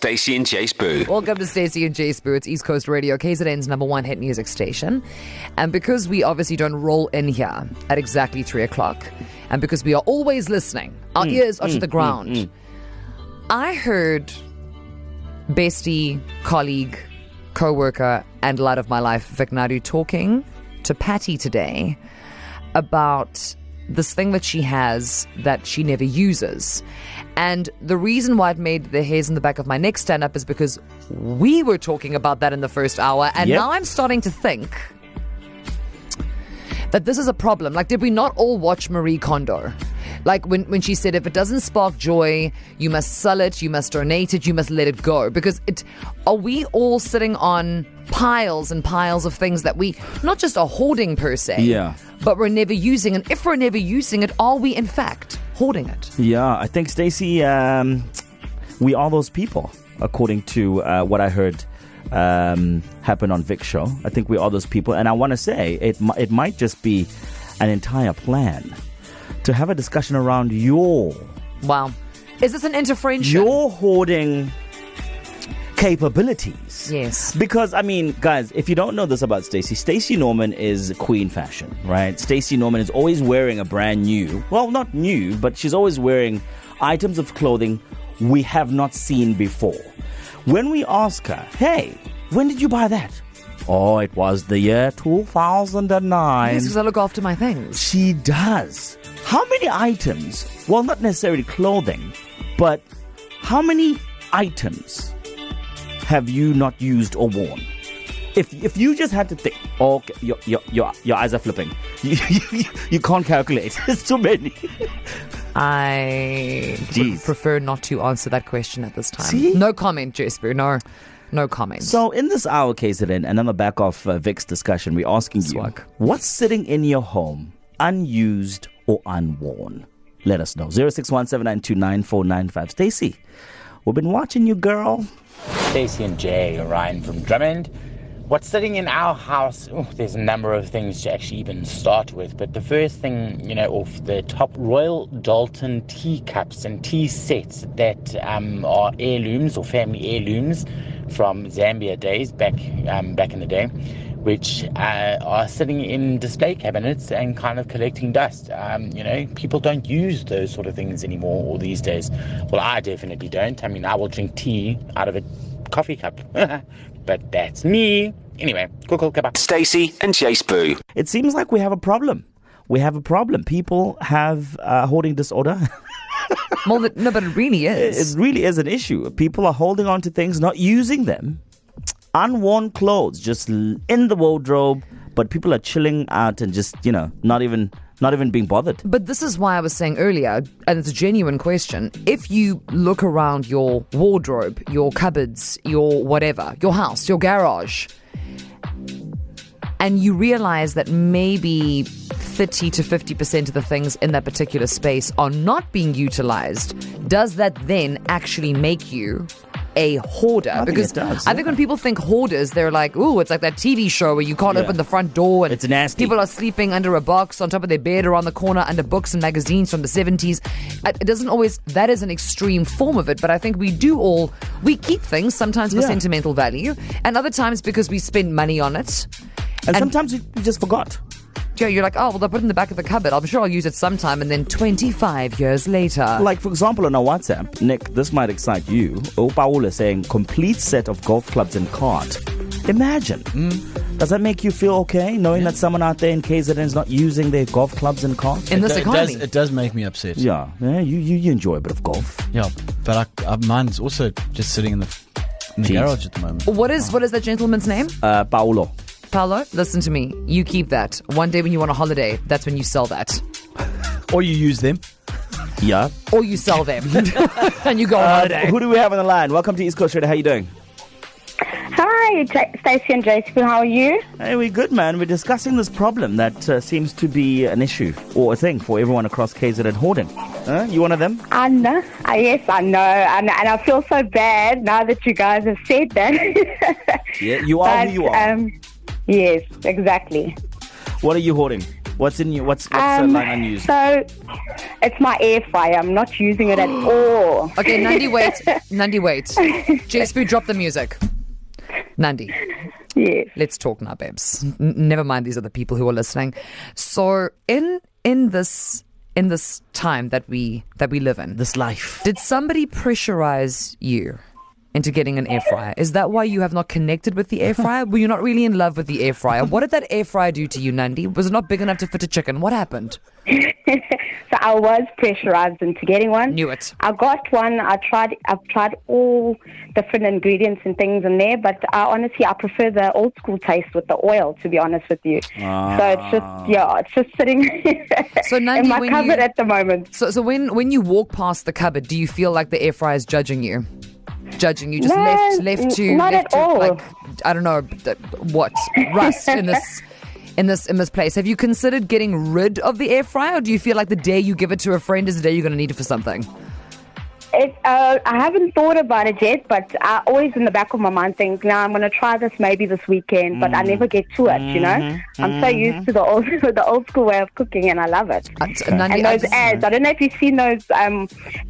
Stacey and J Sbu. Welcome to Stacey and J Sbu. It's East Coast Radio, KZN's #1 hit music station. And because we obviously don't roll in here at exactly 3 o'clock, and because we are always listening, our ears are to the ground, I heard bestie, colleague, co-worker, and light of my life, Vic Nadu, talking to Patty today about this thing that she has that she never uses. And the reason why it made the hairs in the back of my neck stand up is because we were talking about that in the first hour, and now I'm starting to think that this is a problem. Like, did we not all watch Marie Kondo? Like when she said, if it doesn't spark joy, you must sell it, you must donate it, you must let it go. Because are we all sitting on piles and piles of things that we not just are hoarding per se, but we're never using? And if we're never using it, are we in fact hoarding it? Yeah, I think, Stacey, we are those people, according to what I heard happen on Vic's show. I think we are those people. And I want to say it might just be an entire plan to have a discussion around your... Wow. Is this an interference? Your hoarding capabilities. Yes. Because, I mean, guys, if you don't know this about Stacey, Stacey Norman is queen fashion, right? Stacey Norman is always wearing a brand new, well, not new, but she's always wearing items of clothing we have not seen before. When we ask her, hey, when did you buy that? Oh, it was the year 2009. Yes, because I look after my things. She does. How many items, well, not necessarily clothing, but how many items have you not used or worn? If you just had to think, okay, your eyes are flipping. You can't calculate. It's too many. I would prefer not to answer that question at this time. See? No comment, J Sbu. No comment. So in this hour, KZN, and on the back of Vic's discussion, we're asking you, what's sitting in your home, unused or unworn? Let us know. 0617929495. Stacey, we've been watching you, girl. Stacey and Jay, Ryan from Drummond. What's sitting in our house? There's a number of things to actually even start with. But the first thing, off the top, Royal Dalton teacups and tea sets that are heirlooms or family heirlooms from Zambia days, back in the day, which are sitting in display cabinets and kind of collecting dust. People don't use those sort of things anymore or these days. Well, I definitely don't. I mean, I will drink tea out of a coffee cup. But that's me. Anyway, cool. Stacey and J Sbu. It seems like we have a problem. People have hoarding disorder. Well, no, but it really is. It really is an issue. People are holding on to things, not using them. Unworn clothes just in the wardrobe, but people are chilling out and just, not even being bothered. But this is why I was saying earlier, and it's a genuine question, if you look around your wardrobe, your cupboards, your whatever, your house, your garage, and you realize that maybe 30 to 50% of the things in that particular space are not being utilized, does that then actually make you a hoarder? Because I think when people think hoarders, they're like, ooh, it's like that TV show where you can't open the front door and it's nasty. People are sleeping under a box on top of their bed or on the corner under books and magazines from the 70s. It doesn't always, that is an extreme form of it, but I think we keep things sometimes for sentimental value and other times because we spend money on it. And sometimes we just forgot. Yeah, you're like, oh, well, they'll put it in the back of the cupboard. I'm sure I'll use it sometime. And then 25 years later. Like, for example, on our WhatsApp, Nick, this might excite you. Paul is saying, complete set of golf clubs and cart. Imagine. Does that make you feel okay, knowing that someone out there in KZN is not using their golf clubs and carts? In this economy. It does make me upset. Yeah, you enjoy a bit of golf. Yeah, but mine's also just sitting in the garage at the moment. What is that gentleman's name? Paolo, listen to me. You keep that. One day when you want a holiday, that's when you sell that. Or you use them. Yeah. Or you sell them. And you go on holiday. Who do we have on the line? Welcome to East Coast Radio. How you doing? Hi, Stacey and J Sbu. How are you? Hey, we're good, man. We're discussing this problem that seems to be an issue or a thing for everyone across KZN hoarding. You one of them? I know. Yes, I know. And I feel so bad now that you guys have said that. Yeah, you are who you are. Yes, exactly. What are you hoarding? What's lying unused? So it's my air fryer. I'm not using it at all. Okay, Nandi, wait. J Sbu, drop the music. Nandi, Yes. let's talk now, babes. Never mind these other people who are listening. So in this time that we live in, This life. did somebody pressurize you into getting an air fryer? Is that why you have not connected with the air fryer? Were you not really in love with the air fryer? What did that air fryer do to you, Nandi? Was it not big enough to fit a chicken? What happened? So I was pressurized into getting one. Knew it. I got one. I've tried all different ingredients and things in there, but honestly, I prefer the old school taste with the oil, to be honest with you. So it's just sitting So, Nandi, in my when cupboard you- at the moment. So when you walk past the cupboard, do you feel like the air fryer is judging you? Judging you, just No, left to not left at to all. like, I don't know what rust in this place. Have you considered getting rid of the air fryer, or do you feel like the day you give it to a friend is the day you're going to need it for something? I haven't thought about it yet, but I always in the back of my mind think, I'm going to try this maybe this weekend, but I never get to it, you know? I'm so used to the old school way of cooking, and I love it. Nandi, And those ads, I don't know if you've seen those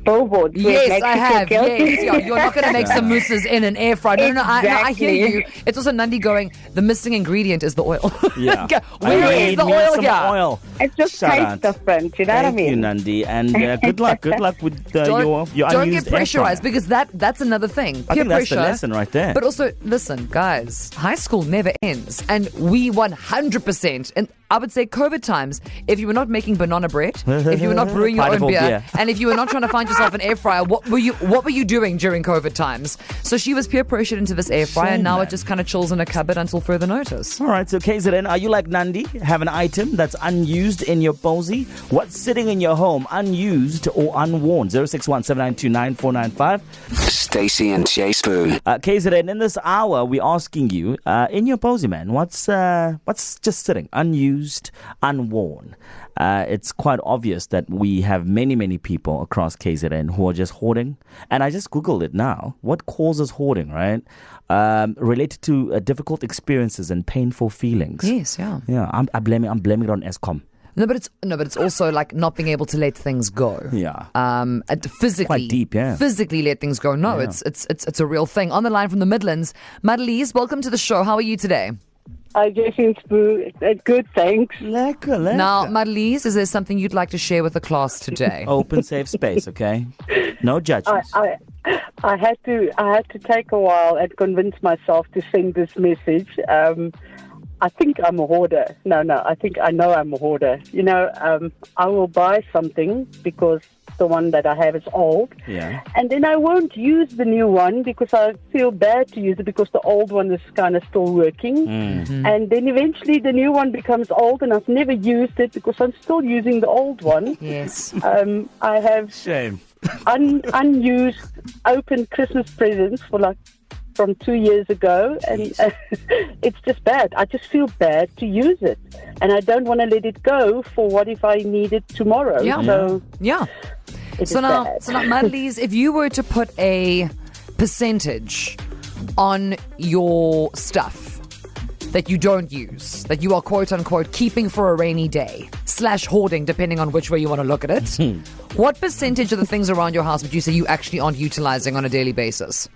billboards. where it Yes, makes I you feel have. guilty. Yes, yeah, you're not going to make samosas in an air fryer. No, I hear Exactly. you. It's also Nandi going, the missing ingredient is the oil. Yeah. Where is the oil some here? oil. It just Shout tastes out. different, you know what I Thank you, mean? Nandi, and good luck. Good luck with your Don't unused get air fryer. pressurized, because that's another thing. I Peer think that's the pressure. lesson right there. But also, listen, guys, high school never ends, and we 100%. And I would say COVID times, if you were not making banana bread, if you were not brewing your own Pineapple beer, beer. and if you were not trying to find yourself an air fryer, what were you doing during COVID times? So she was peer pressured into this air fryer, and now man. it just kind of chills in a cupboard until further notice. All right, so KZN, are you like Nandi? Have an item that's unused in your posy? What's sitting in your home, unused or unworn? 061-792-9495. Stacey and J Sbu. KZN, in this hour, we're asking you, in your posy, man, what's just sitting, unused, unworn? It's quite obvious that we have many, many people across KZN who are just hoarding. And I just Googled it now. What causes hoarding, right? Related to difficult experiences and painful feelings. Yes, yeah. Yeah, I'm blaming it on Eskom. No, but it's also like not being able to let things go. Yeah. And physically, Quite deep, yeah. Physically let things go. No, Yeah. it's a real thing. On the line from the Midlands, Madeleine, welcome to the show. How are you today? Hi, J Sbu. Good, thanks. Lekker. Now, Madeleine, is there something you'd like to share with the class today? Open, safe space, okay? No judgments. I had to take a while and convince myself to send this message. I think I'm a hoarder. No, I think I know I'm a hoarder. You know, I will buy something because the one that I have is old. Yeah. And then I won't use the new one because I feel bad to use it because the old one is kind of still working. And then eventually the new one becomes old and I've never used it because I'm still using the old one. Yes. I have Shame. unused open Christmas presents from 2 years ago, and it's just bad. I just feel bad to use it, and I don't want to let it go for what if I need it tomorrow. Yeah. So Yeah. it So is now, bad. Madeleine, if you were to put a percentage on your stuff that you don't use, that you are quote unquote keeping for a rainy day / hoarding, depending on which way you want to look at it, what percentage of the things around your house would you say you actually aren't utilizing on a daily basis?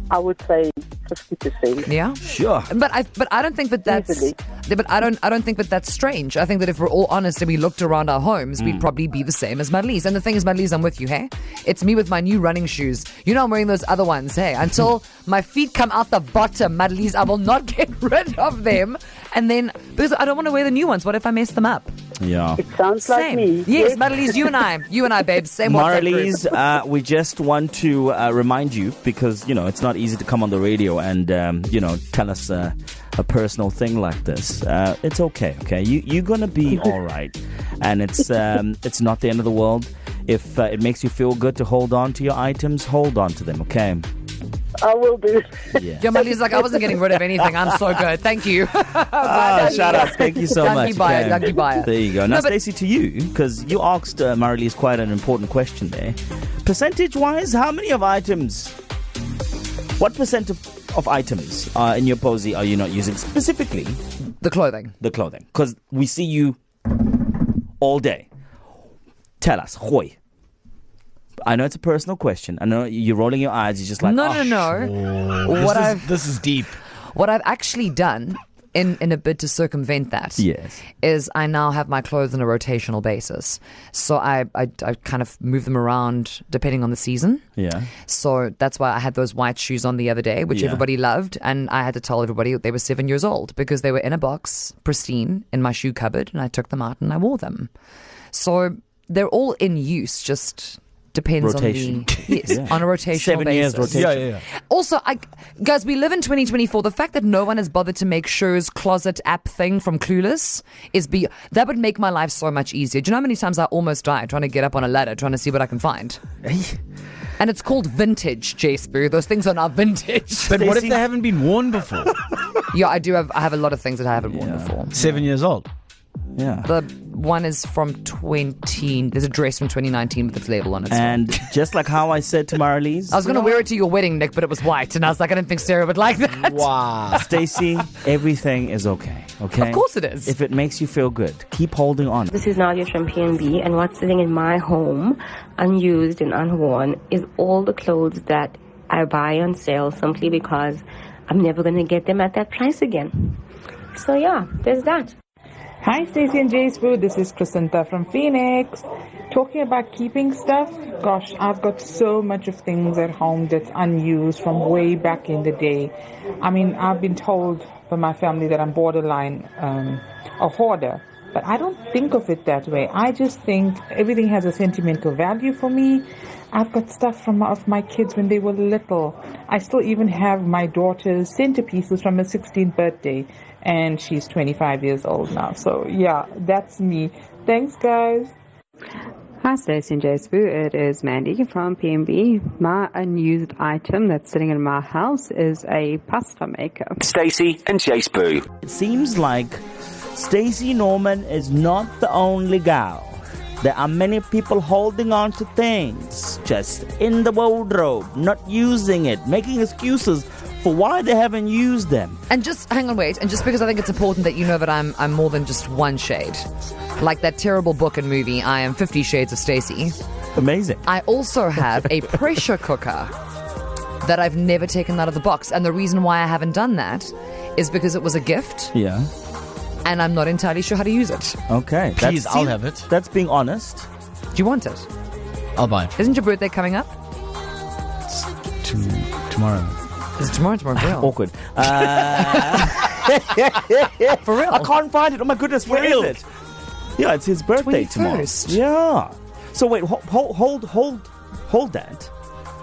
I would say 50%. Yeah. Sure. But I don't think that that's. Easily. But I don't think that that's strange. I think that if we're all honest and we looked around our homes, we'd probably be the same as Madeleine. And the thing is, Madeleine, I'm with you. Hey, it's me with my new running shoes. You know, I'm wearing those other ones. Hey, until my feet come out the bottom, Madeleine, I will not get rid of them. And then because I don't want to wear the new ones. What if I mess them up? Yeah. It sounds like Same. me. Yes, Madeleine, you and I, babes. Same WhatsApp group. Marlies, we just want to remind you, because, you know, it's not easy to come on the radio and, tell us a personal thing like this. It's okay. You're going to be all right. And it's not the end of the world. If it makes you feel good to hold on to your items, hold on to them, okay? I will do. Yeah. Yeah, Madelaine's like, I wasn't getting rid of anything. I'm so good. Thank you. Shout out. Thank you so much. Dankie baie. There you go. Now, No, but- Stacey, to you, because you asked Marilee's quite an important question there. Percentage-wise, how many of items What percent of items in your posy are you not using? Specifically, The clothing. the clothing. Because we see you all day. Tell us, hoy. I know it's a personal question. I know you're rolling your eyes. You're just like, No. This is deep. What I've actually done in a bid to circumvent that Yes. is I now have my clothes on a rotational basis. So I kind of move them around depending on the season. Yeah. So that's why I had those white shoes on the other day, which Yeah. everybody loved. And I had to tell everybody they were 7 years old because they were in a box, pristine, in my shoe cupboard. And I took them out and I wore them. So they're all in use, just depends Rotation. on the on a rotational 7 years basis. rotation. Yeah. Also, guys, we live in 2024. The fact that no one has bothered to make Sher's closet app thing from Clueless that would make my life so much easier. Do you know how many times I almost died trying to get up on a ladder, trying to see what I can find? And it's called vintage, J Sbu. Those things are not vintage. But what if they haven't been worn before? Yeah, I have a lot of things that I haven't worn before. 7 years old. Yeah. The one is from there's a dress from 2019 with its label on it. And just like how I said to Marlies, I was going to wear it to your wedding, Nick, but it was white. And I was like, I didn't think Sarah would like that. Wow. Stacey, everything is okay. Okay. Of course it is. If it makes you feel good, keep holding on. This is Nandi from P&B, and what's sitting in my home, unused and unworn, is all the clothes that I buy on sale simply because I'm never going to get them at that price again. So yeah, there's that. Hi, Stacey and J Sbu. This is Crescenta from Phoenix. Talking about keeping stuff, gosh, I've got so much of things at home that's unused from way back in the day. I mean, I've been told by my family that I'm borderline a hoarder, but I don't think of it that way. I just think everything has a sentimental value for me. I've got stuff of my kids when they were little. I still even have my daughter's centerpieces from her 16th birthday. And she's 25 years old now. So, yeah, that's me. Thanks, guys. Hi, Stacey and J Sbu. It is Nandi from P&B. My unused item that's sitting in my house is a pasta maker. Stacey and J Sbu. It seems like Stacey Norman is not the only gal. There are many people holding on to things just in the wardrobe, not using it, making excuses for why they haven't used them. And just hang on, wait. And just because I think it's important that you know that I'm more than just one shade, like that terrible book and movie, I am 50 Shades of Stacey. Amazing. I also have a pressure cooker that I've never taken out of the box, and the reason why I haven't done that is because it was a gift. Yeah. And I'm not entirely sure how to use it. Okay. Please, I'll have it. That's being honest. Do you want it? I'll buy it. Isn't your birthday coming up? Tomorrow. Is it tomorrow? Tomorrow, for real. Awkward. For real. I can't find it. Oh my goodness, where is it? Yeah, it's his birthday 21st. tomorrow. Yeah. So wait, hold that.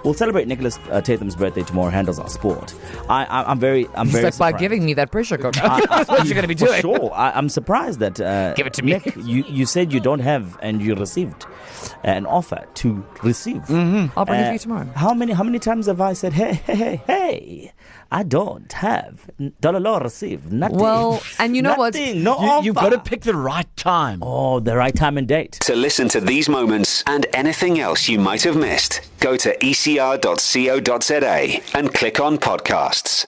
We'll celebrate Nicholas Tatham's birthday tomorrow. Handles our sport. I'm very He's like, by surprised. giving me that pressure cooker. That's what you're going to be doing. For sure. I'm surprised that Give it to me. Nick, you said you don't have and you received an offer to receive. I'll bring it for you tomorrow. How many times have I said, hey, I don't have $1 receive nothing. Well, and you know what? Nothing, no offer. You've got to pick the right time. Oh, the right time and date. To listen to these moments and anything else you might have missed, go to ecr.co.za and click on podcasts.